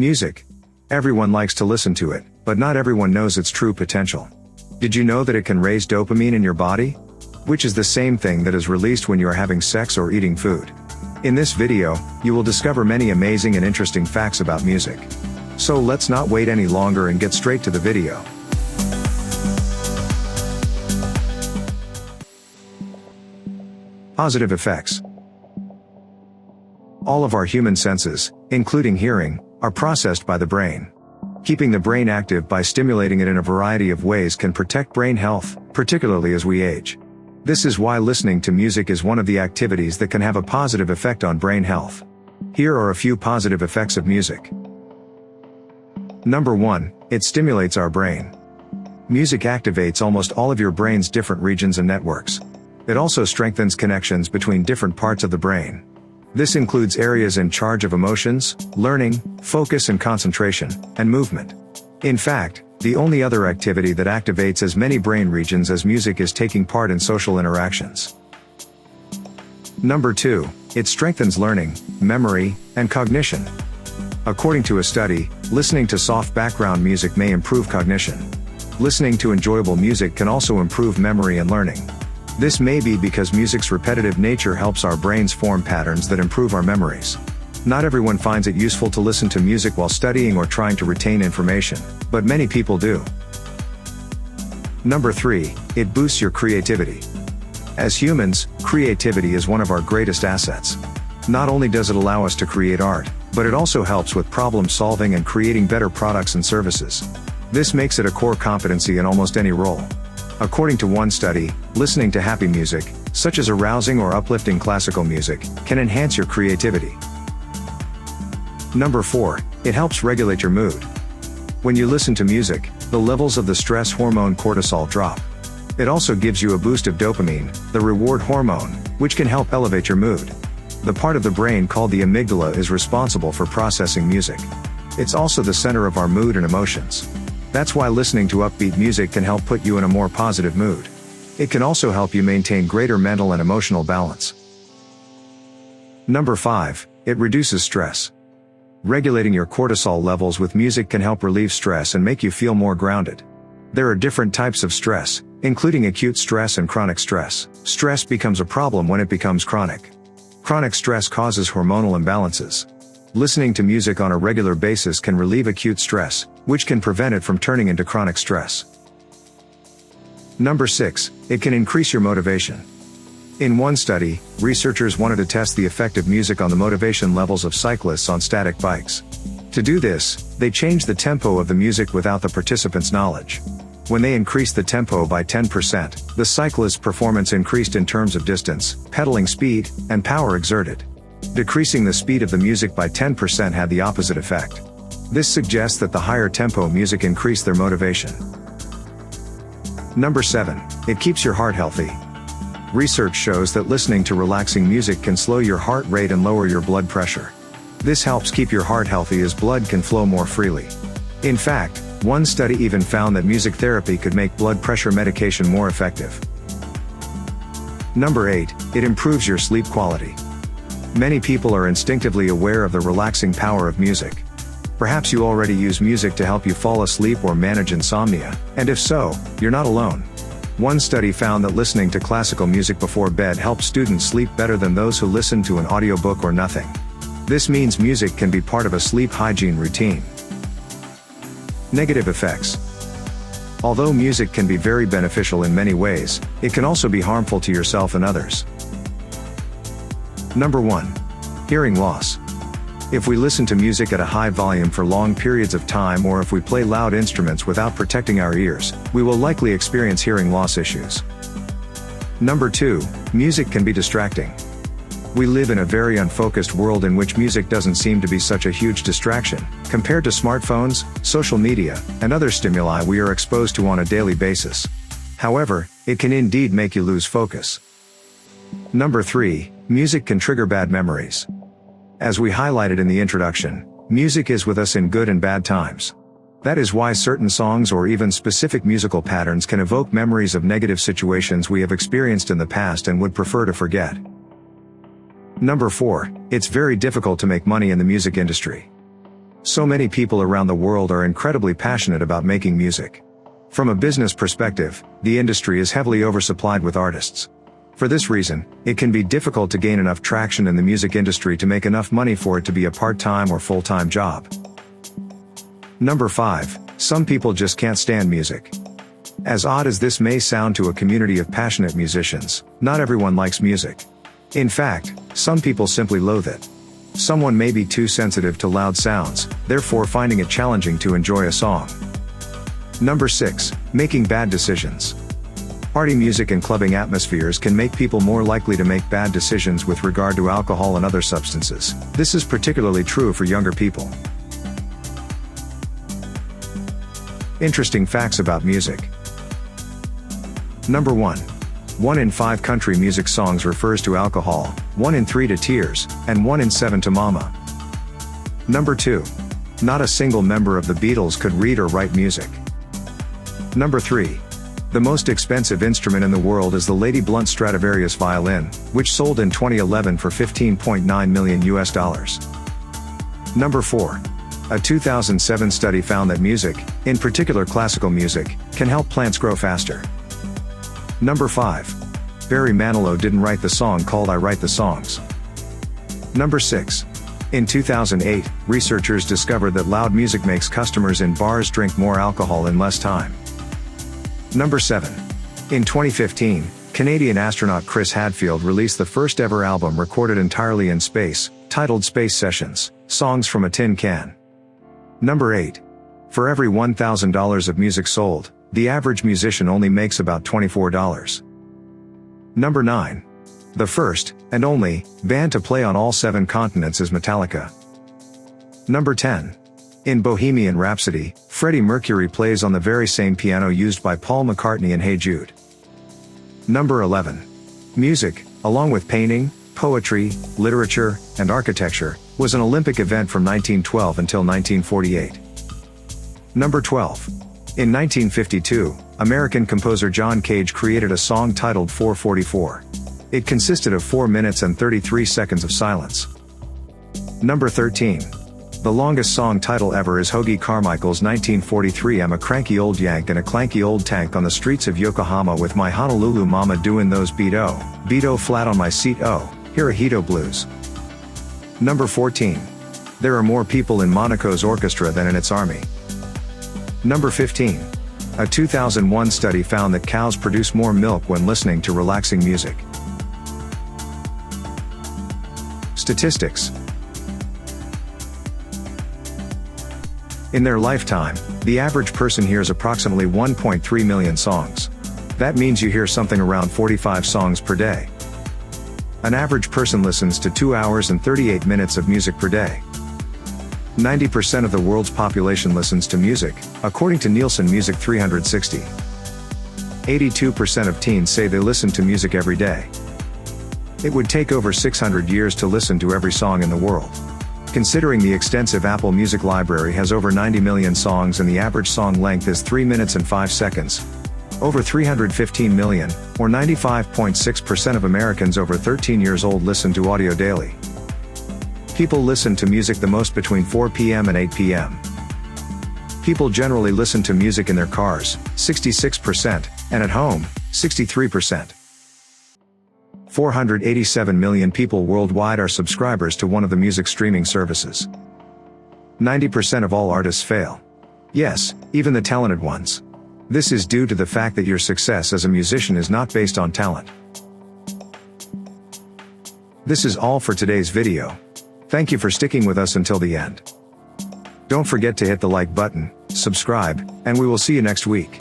Music. Everyone likes to listen to it, but not everyone knows its true potential. Did you know that it can raise dopamine in your body? Which is the same thing that is released when you are having sex or eating food. In this video, you will discover many amazing and interesting facts about music. So let's not wait any longer and get straight to the video. Positive effects. All of our human senses, including hearing, are processed by the brain. Keeping the brain active by stimulating it in a variety of ways can protect brain health, particularly as we age. This is why listening to music is one of the activities that can have a positive effect on brain health. Here are a few positive effects of music. Number 1, it stimulates our brain. Music activates almost all of your brain's different regions and networks. It also strengthens connections between different parts of the brain. This includes areas in charge of emotions, learning, focus and concentration, and movement. In fact, the only other activity that activates as many brain regions as music is taking part in social interactions. Number 2, it strengthens learning, memory, and cognition. According to a study, listening to soft background music may improve cognition. Listening to enjoyable music can also improve memory and learning. This may be because music's repetitive nature helps our brains form patterns that improve our memories. Not everyone finds it useful to listen to music while studying or trying to retain information, but many people do. Number 3, it boosts your creativity. As humans, creativity is one of our greatest assets. Not only does it allow us to create art, but it also helps with problem solving and creating better products and services. This makes it a core competency in almost any role. According to one study, listening to happy music, such as arousing or uplifting classical music, can enhance your creativity. Number 4, it helps regulate your mood. When you listen to music, the levels of the stress hormone cortisol drop. It also gives you a boost of dopamine, the reward hormone, which can help elevate your mood. The part of the brain called the amygdala is responsible for processing music. It's also the center of our mood and emotions. That's why listening to upbeat music can help put you in a more positive mood. It can also help you maintain greater mental and emotional balance. Number 5, it reduces stress. Regulating your cortisol levels with music can help relieve stress and make you feel more grounded. There are different types of stress, including acute stress and chronic stress. Stress becomes a problem when it becomes chronic. Chronic stress causes hormonal imbalances. Listening to music on a regular basis can relieve acute stress, which can prevent it from turning into chronic stress. Number 6, it can increase your motivation. In one study, researchers wanted to test the effect of music on the motivation levels of cyclists on static bikes. To do this, they changed the tempo of the music without the participants' knowledge. When they increased the tempo by 10%, the cyclist's performance increased in terms of distance, pedaling speed, and power exerted. Decreasing the speed of the music by 10% had the opposite effect. This suggests that the higher tempo music increased their motivation. Number 7, it keeps your heart healthy. Research shows that listening to relaxing music can slow your heart rate and lower your blood pressure. This helps keep your heart healthy as blood can flow more freely. In fact, one study even found that music therapy could make blood pressure medication more effective. Number 8, it improves your sleep quality. Many people are instinctively aware of the relaxing power of music. Perhaps you already use music to help you fall asleep or manage insomnia, and if so, you're not alone. One study found that listening to classical music before bed helps students sleep better than those who listen to an audiobook or nothing. This means music can be part of a sleep hygiene routine. Negative effects. Although music can be very beneficial in many ways, it can also be harmful to yourself and others. Number 1, hearing loss. If we listen to music at a high volume for long periods of time, or if we play loud instruments without protecting our ears, we will likely experience hearing loss issues. Number 2, music can be distracting. We live in a very unfocused world in which music doesn't seem to be such a huge distraction, compared to smartphones, social media, and other stimuli we are exposed to on a daily basis. However, it can indeed make you lose focus. Number 3, music can trigger bad memories. As we highlighted in the introduction, music is with us in good and bad times. That is why certain songs or even specific musical patterns can evoke memories of negative situations we have experienced in the past and would prefer to forget. Number 4, it's very difficult to make money in the music industry. So many people around the world are incredibly passionate about making music. From a business perspective, the industry is heavily oversupplied with artists. For this reason, it can be difficult to gain enough traction in the music industry to make enough money for it to be a part-time or full-time job. Number 5. Some people just can't stand music. As odd as this may sound to a community of passionate musicians, not everyone likes music. In fact, some people simply loathe it. Someone may be too sensitive to loud sounds, therefore finding it challenging to enjoy a song. Number 6. Making bad decisions. Party music and clubbing atmospheres can make people more likely to make bad decisions with regard to alcohol and other substances. This is particularly true for younger people. Interesting facts about music. Number 1. 1 in 5 country music songs refers to alcohol, 1 in 3 to tears, and 1 in 7 to mama. Number 2. Not a single member of the Beatles could read or write music. Number 3. The most expensive instrument in the world is the Lady Blunt Stradivarius violin, which sold in 2011 for $15.9 million US. Number 4. A 2007 study found that music, in particular classical music, can help plants grow faster. Number 5. Barry Manilow didn't write the song called I Write the Songs. Number 6. In 2008, researchers discovered that loud music makes customers in bars drink more alcohol in less time. Number 7. In 2015, Canadian astronaut Chris Hadfield released the first ever album recorded entirely in space, titled Space Sessions: Songs from a Tin Can. Number 8. For every $1,000 of music sold, the average musician only makes about $24. Number 9. The first, and only, band to play on all 7 continents is Metallica. Number 10. In Bohemian Rhapsody, Freddie Mercury plays on the very same piano used by Paul McCartney in Hey Jude. Number 11. Music, along with painting, poetry, literature, and architecture, was an Olympic event from 1912 until 1948. Number 12. In 1952, American composer John Cage created a song titled 444. It consisted of 4 minutes and 33 seconds of silence. Number 13. The longest song title ever is Hoagy Carmichael's 1943 I'm a cranky old yank in a clanky old tank on the streets of Yokohama with my Honolulu mama doing those beat-o flat on my seat Hirohito blues. Number 14. There are more people in Monaco's orchestra than in its army. Number 15. A 2001 study found that cows produce more milk when listening to relaxing music. Statistics. In their lifetime, the average person hears approximately 1.3 million songs. That means you hear something around 45 songs per day. An average person listens to 2 hours and 38 minutes of music per day. 90% of the world's population listens to music, according to Nielsen Music 360. 82% of teens say they listen to music every day. It would take over 600 years to listen to every song in the world. Considering the extensive Apple Music library has over 90 million songs and the average song length is 3 minutes and 5 seconds, over 315 million, or 95.6% of Americans over 13 years old listen to audio daily. People listen to music the most between 4 p.m. and 8 p.m. People generally listen to music in their cars, 66%, and at home, 63%. 487 million people worldwide are subscribers to one of the music streaming services. 90% of all artists fail. Yes, even the talented ones. This is due to the fact that your success as a musician is not based on talent. This is all for today's video. Thank you for sticking with us until the end. Don't forget to hit the like button, subscribe, and we will see you next week.